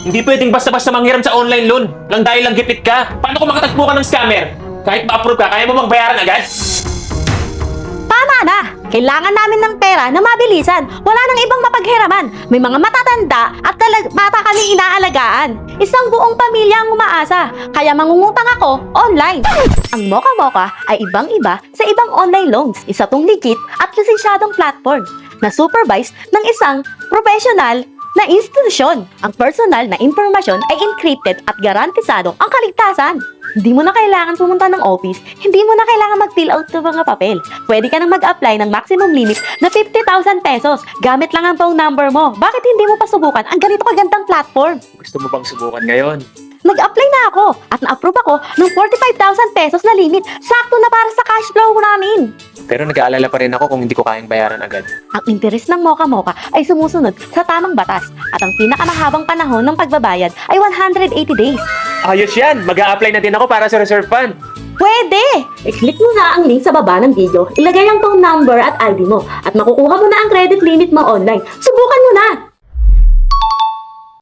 Hindi pwedeng basta-basta manghiram sa online loan lang dahil lang gipit ka. Paano kung makatagpo ka ng scammer? Kahit ma-approve ka, kaya mo bang bayaran agad? Tama na! Kailangan namin ng pera na mabilisan. Wala nang ibang mapaghiraman. May mga matatanda at bata kami inaalagaan. Isang buong pamilya ang umaasa. Kaya mangungutang ako online. Ang Mocha Mocha ay ibang-iba sa ibang online loans. Isa tong legit at lisensyadong platform na supervised ng isang professional na institusyon. Ang personal na impormasyon ay encrypted at garantisado ang kaligtasan. Hindi mo na kailangan pumunta ng office, hindi mo na kailangan mag-fill out ng mga papel. Pwede ka nang mag-apply ng maximum limit na 50,000 pesos. Gamit lang ang phone number mo. Bakit hindi mo pa subukan ang ganito kagandang platform? Gusto mo bang subukan ngayon? Nag-apply na ako at na-approve ako ng 45,000 pesos na limit. Sakto na para sa cash flow namin. Pero nag-aalala pa rin ako kung hindi ko kayang bayaran agad. Ang interes ng Mocha Mocha ay sumusunod sa tamang batas at ang pinakamahabang panahon ng pagbabayad ay 180 days. Ayos yan! Mag-a-apply na din ako para sa reserve fund. Pwede! I-click mo na ang link sa baba ng video, ilagay ang phone number at ID mo at makukuha mo na ang credit limit mo online. Subukan mo na!